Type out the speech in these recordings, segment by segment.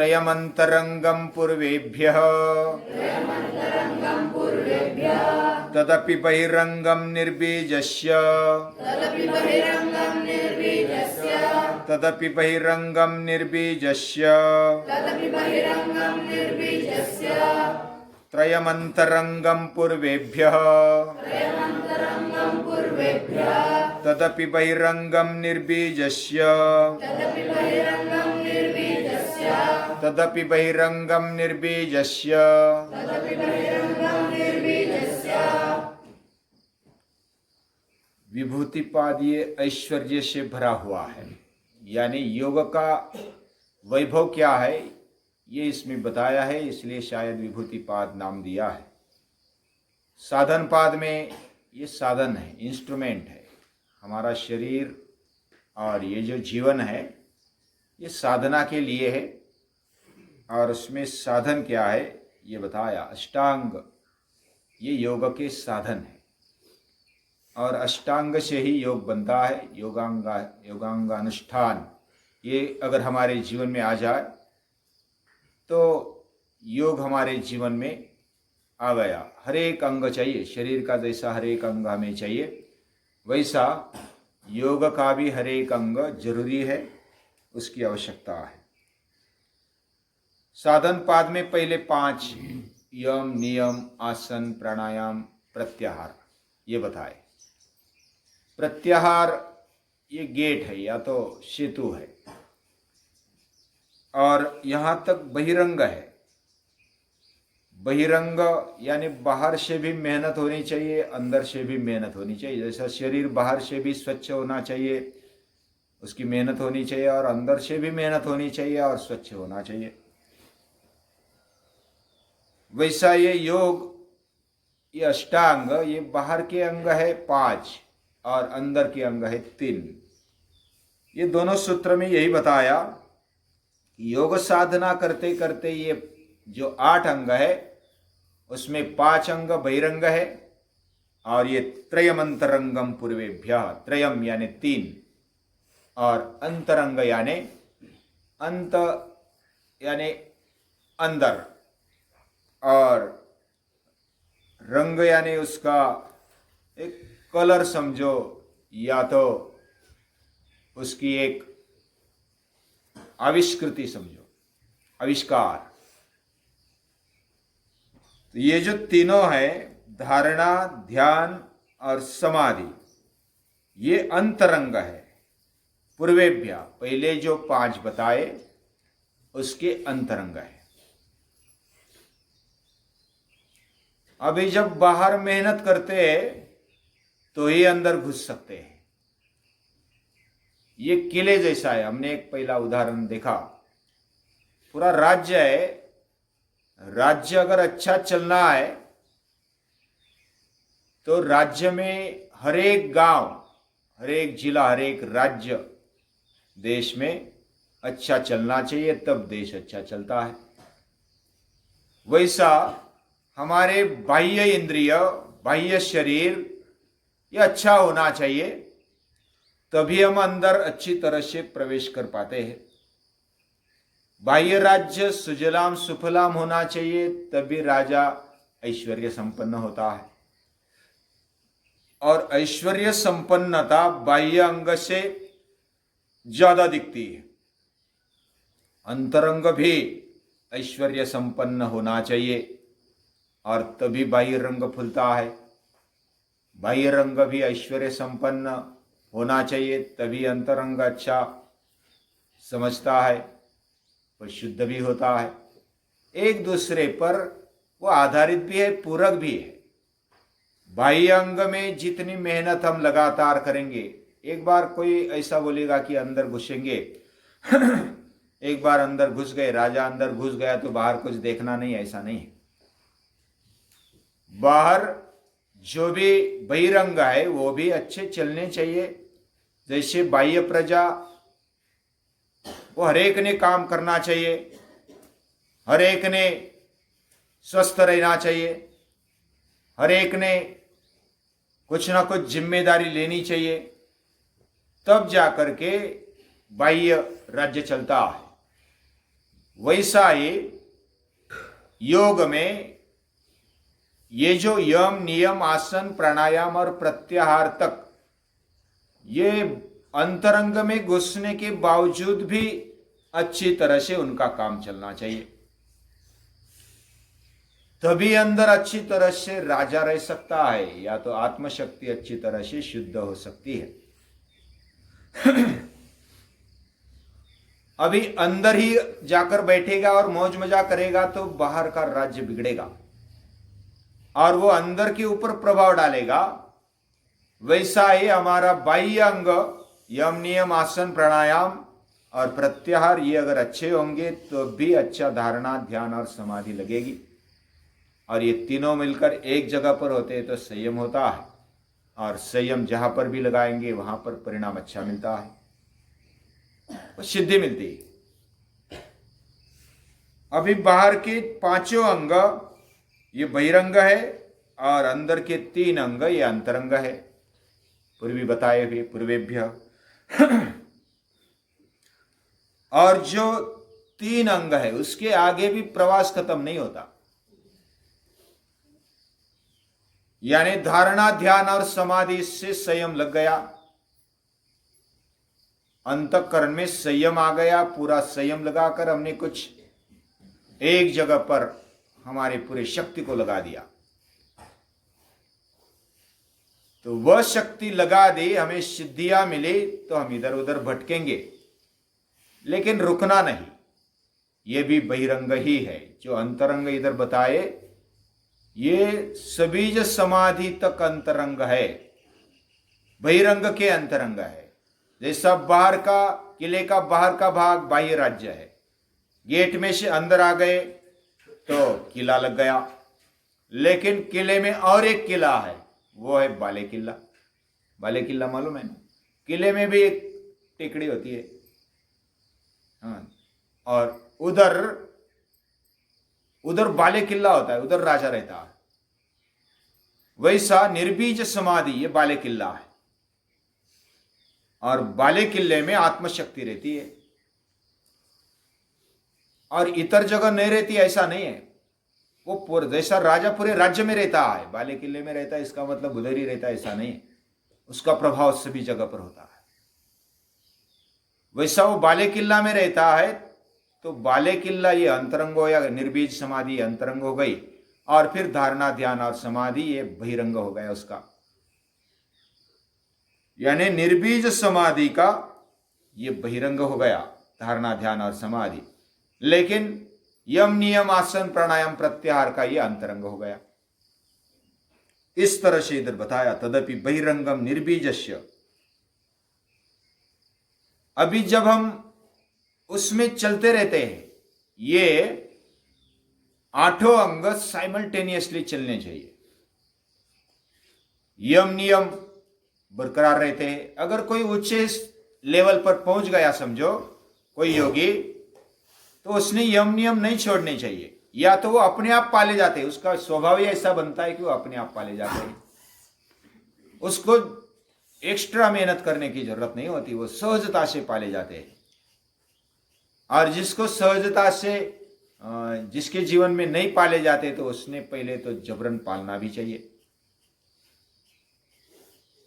त्रयमन्तरङ्गं पूर्वेभ्यः तदपि बहिरङ्गं निर्बीजस्य तदपि बहिरङ्गं निर्बीजस्य त्रयमन्तरङ्गं पूर्वेभ्यः तदपि बहिरङ्गं निर्बीजस्य तदपि बहिरङ्गं निर्बीजस्य विभूतिपाद ये ऐश्वर्य से भरा हुआ है, यानी योग का वैभव क्या है ये इसमें बताया है, इसलिए शायद विभूतिपाद नाम दिया है। साधन पाद में ये साधन है, इंस्ट्रूमेंट है। हमारा शरीर और ये जो जीवन है ये साधना के लिए है, और उसमें साधन क्या है ये बताया। अष्टांग ये योग के साधन है, और अष्टांग से ही योग बनता है। योगांगानुष्ठान ये अगर हमारे जीवन में आ जाए तो योग हमारे जीवन में आ गया। हर एक अंग चाहिए, शरीर का जैसा हर एक अंग हमें चाहिए, वैसा योग का भी हर एक अंग जरूरी है, उसकी आवश्यकता है। साधन पाद में पहले 5 यम, नियम, आसन, प्राणायाम, प्रत्याहार ये बताए। प्रत्याहार ये गेट है या तो सेतु है, और यहाँ तक बहिरंग है। बहिरंग यानी बाहर से भी मेहनत होनी चाहिए, अंदर से भी मेहनत होनी चाहिए। जैसा शरीर बाहर से भी स्वच्छ होना चाहिए, उसकी मेहनत होनी चाहिए, और अंदर से भी मेहनत होनी चाहिए और स्वच्छ होना चाहिए। वैसा ये योग, ये अष्टांग, ये बाहर के अंग है 5 और अंदर के अंग है 3। ये दोनों सूत्र में यही बताया कि योग साधना करते करते ये जो 8 अंग है उसमें 5 अंग बहिरंग है, और ये त्रयम अंतरंगम पूर्वेभ्य, त्रयम यानी 3 और अंतरंग यानी अंत यानी अंदर, और रंग यानी उसका एक कलर समझो, या तो उसकी एक आविष्कृति समझो, आविष्कार। तो ये जो तीनों है, धारणा, ध्यान और समाधि, ये अंतरंग है। पूर्वेभ्य पहले जो 5 बताए उसके अंतरंग है। अभी जब बाहर मेहनत करते हैं तो ही अंदर घुस सकते हैं। ये किले जैसा है। हमने एक पहला उदाहरण देखा, पूरा राज्य है, राज्य अगर अच्छा चलना है तो राज्य में हर एक गांव, हर एक जिला, हर एक राज्य देश में अच्छा चलना चाहिए, तब देश अच्छा चलता है। वैसा हमारे बाह्य इंद्रिय, बाह्य शरीर ये अच्छा होना चाहिए, तभी हम अंदर अच्छी तरह से प्रवेश कर पाते हैं। बाह्य राज्य सुजलाम सुफलाम होना चाहिए, तभी राजा ऐश्वर्य संपन्न होता है। और ऐश्वर्य संपन्नता बाह्य अंग से ज्यादा दिखती है। अंतरंग भी ऐश्वर्य संपन्न होना चाहिए, और तभी बाह्य रंग खुलता है। बाह्य रंग भी ऐश्वर्य संपन्न होना चाहिए, तभी अंतरंग अच्छा समझता है, वो शुद्ध भी होता है। एक दूसरे पर वो आधारित भी है, पूरक भी है। बाह्य अंग में जितनी मेहनत हम लगातार करेंगे, एक बार कोई ऐसा बोलेगा कि अंदर घुसेंगे एक बार अंदर घुस गए, राजा अंदर घुस गया तो बाहर कुछ देखना नहीं, ऐसा नहीं है। बाहर जो भी बहिरंग है वो भी अच्छे चलने चाहिए। जैसे बाह्य प्रजा, वो हर एक ने काम करना चाहिए, हर एक ने स्वस्थ रहना चाहिए, हर एक ने कुछ ना कुछ जिम्मेदारी लेनी चाहिए, तब जाकर के बाह्य राज्य चलता है। वैसा ही योग में ये जो यम नियम आसन प्राणायाम और प्रत्याहार तक ये अंतरंग में घुसने के बावजूद भी अच्छी तरह से उनका काम चलना चाहिए, तभी अंदर अच्छी तरह से राजा रह सकता है, या तो आत्मशक्ति अच्छी तरह से शुद्ध हो सकती है। अभी अंदर ही जाकर बैठेगा और मौज मजा करेगा तो बाहर का राज्य बिगड़ेगा और वो अंदर के ऊपर प्रभाव डालेगा। वैसा ही हमारा बाह्य अंग यम नियम आसन प्राणायाम और प्रत्याहार ये अगर अच्छे होंगे तो भी अच्छा धारणा ध्यान और समाधि लगेगी, और ये तीनों मिलकर एक जगह पर होते हैं तो संयम होता है, और संयम जहां पर भी लगाएंगे वहां पर परिणाम अच्छा मिलता है, सिद्धि मिलती है। अभी बाहर के पांचों अंग ये बहिरंग है और अंदर के 3 अंग ये अंतरंग है, पूर्वी बताए हुए पूर्वेभ्य। और जो 3 अंग है उसके आगे भी प्रवास खत्म नहीं होता, यानी धारणा ध्यान और समाधि से संयम लग गया, अंतःकरण में संयम आ गया, पूरा संयम लगाकर हमने कुछ एक जगह पर हमारे पूरे शक्ति को लगा दिया, तो वह शक्ति लगा दी, हमें सिद्धियां मिली तो हम इधर उधर भटकेंगे, लेकिन रुकना नहीं। ये भी बहिरंग ही है। जो अंतरंग इधर बताए ये सबीज समाधि तक अंतरंग है, बहिरंग के अंतरंग है। जैसा बाहर का किले का बाहर का भाग बाह्य राज्य है, गेट में से अंदर आ गए तो किला लग गया, लेकिन किले में और एक किला है, वो है बाले किला। बाले किला मालूम है ना? किले में भी एक टेकड़ी होती है, हाँ, और उधर बाले किला होता है, उधर राजा रहता है। वैसा निर्बीज समाधि ये बाले किला है, और बाले किले में आत्मशक्ति रहती है, और इतर जगह नहीं रहती ऐसा नहीं है। वो पूरे जैसा राजा पूरे राज्य में रहता है, बाले किले में रहता है इसका मतलब उधर ही रहता है ऐसा नहीं है, उसका प्रभाव सभी जगह पर होता है। वैसा वो बाले किला में रहता है, तो बाले किला ये अंतरंग हो या निर्बीज समाधि अंतरंग हो गई, और फिर धारणा ध्यान और समाधि ये बहिरंग हो गया उसका। यानी निर्बीज समाधि का ये बहिरंग हो गया, धारणा ध्यान और समाधि, लेकिन यम नियम आसन प्राणायाम प्रत्याहार का ये अंतरंग हो गया। इस तरह से इधर बताया, तदपि बहिरंगम निर्बीजस्य। अभी जब हम उसमें चलते रहते हैं, ये 8 अंग साइमल्टेनियसली चलने चाहिए, यम नियम बरकरार रहते हैं। अगर कोई ऊंचे लेवल पर पहुंच गया समझो कोई योगी, तो उसने यम नियम नहीं छोड़ने चाहिए, या तो वो अपने आप पाले जाते हैं, उसका स्वभाव ही ऐसा बनता है कि वो अपने आप पाले जाते हैं, उसको एक्स्ट्रा मेहनत करने की जरूरत नहीं होती, वो सहजता से पाले जाते हैं। और जिसको सहजता से जिसके जीवन में नहीं पाले जाते तो उसने पहले तो जबरन पालना भी चाहिए।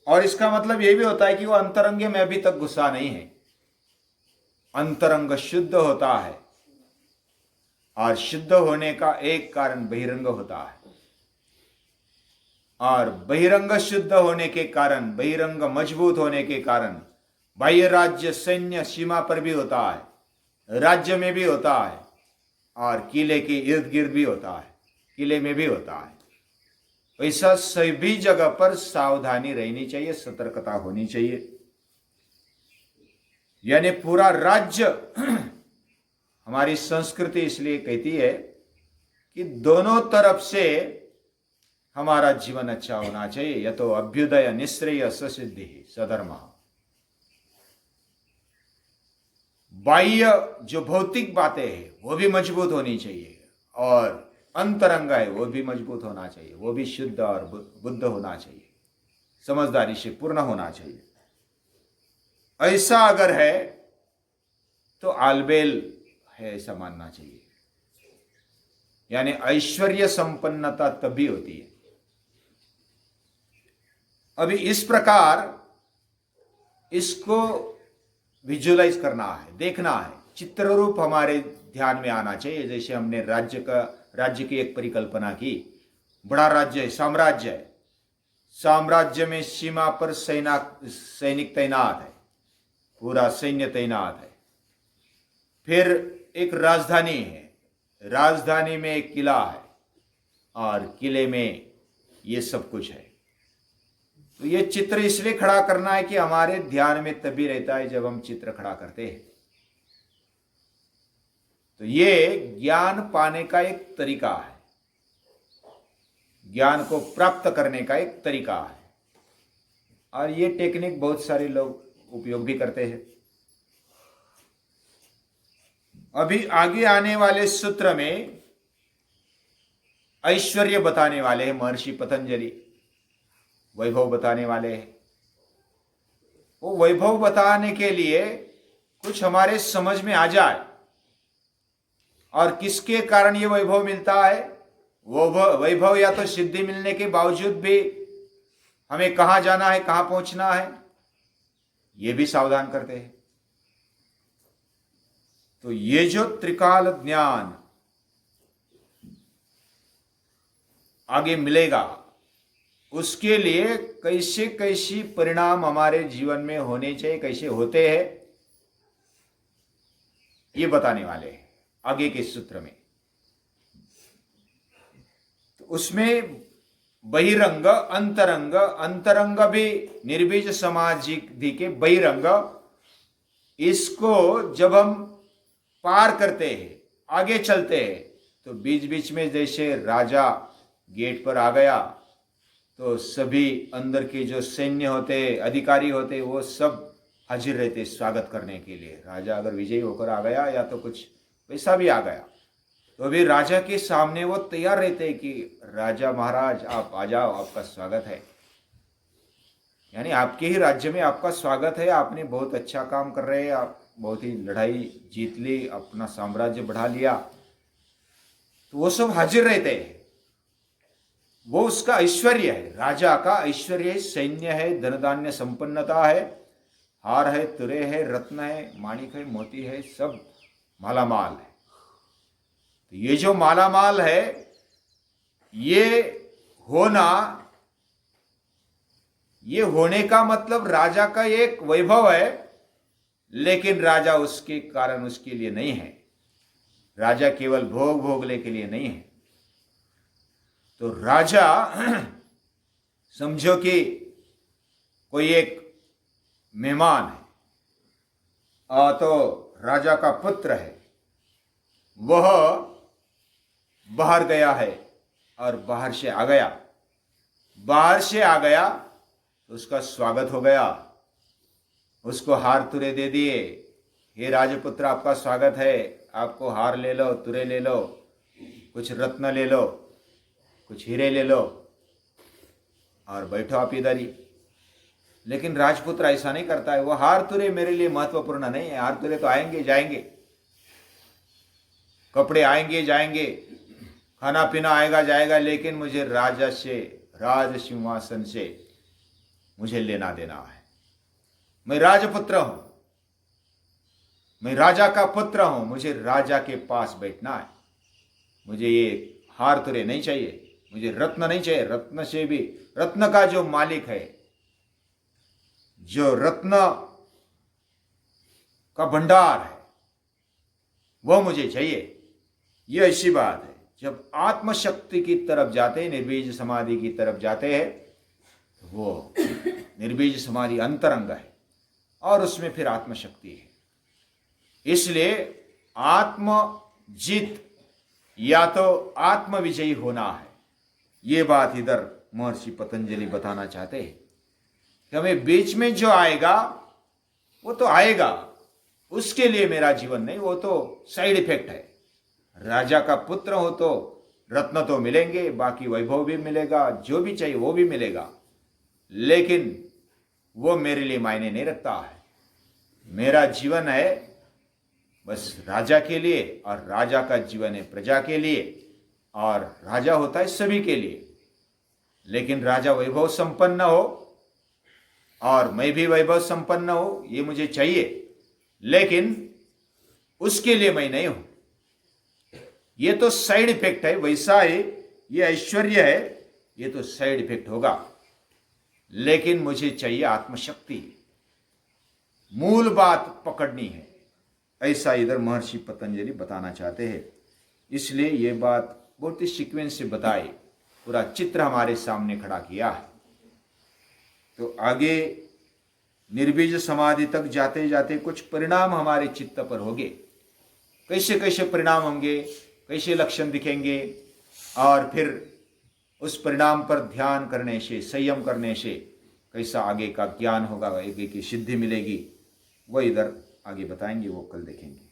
और इसका मतलब यह भी होता है कि वो अंतरंग में अभी तक घुसा नहीं है, अंतरंग शुद्ध होता है, और शुद्ध होने का एक कारण बहिरंग होता है, और बहिरंग शुद्ध होने के कारण, बहिरंग मजबूत होने के कारण बाह्य राज्य सैन्य सीमा पर भी होता है, राज्य में भी होता है, और किले के इर्द गिर्द भी होता है, किले में भी होता है। वैसा सभी जगह पर सावधानी रहनी चाहिए, सतर्कता होनी चाहिए। यानी पूरा राज्य हमारी संस्कृति इसलिए कहती है कि दोनों तरफ से हमारा जीवन अच्छा होना चाहिए, यतो अभ्युदय निश्रेय ससिद्धि सधर्म। बाह्य जो भौतिक बातें हैं वो भी मजबूत होनी चाहिए, और अंतरंग है वो भी मजबूत होना चाहिए, वो भी शुद्ध और बुद्ध होना चाहिए, समझदारी से पूर्ण होना चाहिए। ऐसा अगर है तो आलबेल है, ऐसा मानना चाहिए। यानी ऐश्वर्य संपन्नता तभी होती है। अभी इस प्रकार इसको विजुअलाइज करना है, देखना है, चित्र रूप हमारे ध्यान में आना चाहिए। जैसे हमने राज्य की एक परिकल्पना की, बड़ा राज्य है, साम्राज्य है, साम्राज्य में सीमा पर सैनिक तैनात है, पूरा सैन्य तैनात है। फिर एक राजधानी है, राजधानी में एक किला है और किले में ये सब कुछ है। तो ये चित्र इसलिए खड़ा करना है कि हमारे ध्यान में तभी रहता है जब हम चित्र खड़ा करते हैं। तो ये ज्ञान पाने का एक तरीका है, ज्ञान को प्राप्त करने का एक तरीका है। और ये टेक्निक बहुत सारे लोग उपयोग भी करते हैं। अभी आगे आने वाले सूत्र में ऐश्वर्य बताने वाले हैं महर्षि पतंजलि, वैभव बताने वाले हैं। वो वैभव बताने के लिए कुछ हमारे समझ में आ जाए और किसके कारण ये वैभव मिलता है। वो वैभव या तो सिद्धि मिलने के बावजूद भी हमें कहां जाना है, कहां पहुंचना है, ये भी सावधान करते हैं। तो ये जो त्रिकाल ज्ञान आगे मिलेगा, उसके लिए कैसे कैसी परिणाम हमारे जीवन में होने चाहिए, कैसे होते हैं, ये बताने वाले हैं आगे के सूत्र में। तो उसमें बहिरंग अंतरंग, अंतरंग भी निर्बीज समाधि के बहिरंग, इसको जब हम पार करते हैं, आगे चलते हैं, तो बीच बीच में जैसे राजा गेट पर आ गया तो सभी अंदर के जो सैन्य होते, अधिकारी होते, वो सब हाजिर रहते स्वागत करने के लिए। राजा अगर विजयी होकर आ गया या तो कुछ वैसा भी आ गया, तो अभी राजा के सामने वो तैयार रहते हैं कि राजा महाराज आप आ जाओ, आपका स्वागत है। यानी आपके ही राज्य में आपका स्वागत है, आपने बहुत अच्छा काम कर रहे हैं, आप बहुत ही लड़ाई जीत ली, अपना साम्राज्य बढ़ा लिया, तो वो सब हाजिर रहते हैं। वो उसका ऐश्वर्य है, राजा का ऐश्वर्य है, सैन्य है, धन धान्य संपन्नता है, हार है, तुरे है, रत्न है, माणिक है, मोती है, सब मालामाल है। तो ये जो मालामाल है, ये होना, ये होने का मतलब राजा का एक वैभव है, लेकिन राजा उसके कारण उसके लिए नहीं है। राजा केवल भोग भोगने के लिए नहीं है। तो राजा समझो कि कोई एक मेहमान है, तो राजा का पुत्र है, वह बाहर गया है और बाहर से आ गया, बाहर से आ गया तो उसका स्वागत हो गया, उसको हार तुरे दे दिए, हे राजपुत्र आपका स्वागत है, आपको हार ले लो, तुरे ले लो, कुछ रत्न ले लो, कुछ हीरे ले लो और बैठो आप इधर ही। लेकिन राजपुत्र ऐसा नहीं करता है, वो हार तुरे मेरे लिए महत्वपूर्ण नहीं है, हार तुरे तो आएंगे जाएंगे, कपड़े आएंगे जाएंगे, खाना पीना आएगा जाएगा, लेकिन मुझे राजा से, राज सिंहासन से मुझे लेना देना है। मैं राजपुत्र हूं, मैं राजा का पुत्र हूं, मुझे राजा के पास बैठना है। मुझे ये हार तुरे नहीं चाहिए, मुझे रत्न नहीं चाहिए, रत्न से भी, रत्न का जो मालिक है, जो रत्न का भंडार है, वो मुझे चाहिए। ये ऐसी बात है, जब आत्मशक्ति की तरफ जाते हैं, निर्बीज समाधि की तरफ जाते हैं, तो वो निर्बीज समाधि अंतरंग है और उसमें फिर आत्मशक्ति है। इसलिए आत्मजीत या तो आत्मविजयी होना है। ये बात इधर महर्षि पतंजलि बताना चाहते हैं कि हमें बीच में जो आएगा वो तो आएगा, उसके लिए मेरा जीवन नहीं, वो तो साइड इफेक्ट है। राजा का पुत्र हो तो रत्न तो मिलेंगे, बाकी वैभव भी मिलेगा, जो भी चाहिए वो भी मिलेगा, लेकिन वो मेरे लिए मायने नहीं रखता है। मेरा जीवन है बस राजा के लिए, और राजा का जीवन है प्रजा के लिए, और राजा होता है सभी के लिए। लेकिन राजा वैभव संपन्न हो और मैं भी वैभव संपन्न हो, ये मुझे चाहिए, लेकिन उसके लिए मैं नहीं हूं। ये तो साइड इफेक्ट है, वैसा है, ये ऐश्वर्य है, ये तो साइड इफेक्ट होगा। लेकिन मुझे चाहिए आत्मशक्ति, मूल बात पकड़नी है, ऐसा इधर महर्षि पतंजलि बताना चाहते हैं। इसलिए ये बात बहुत ही सीक्वेंस से बताई, पूरा चित्र हमारे सामने खड़ा किया है। तो आगे निर्बीज समाधि तक जाते जाते कुछ परिणाम हमारे चित्त पर होंगे। कैसे कैसे परिणाम होंगे, कैसे लक्षण दिखेंगे, और फिर उस परिणाम पर ध्यान करने से, संयम करने से कैसा आगे का ज्ञान होगा, आगे की सिद्धि मिलेगी, वो इधर आगे बताएंगे, वो कल देखेंगे।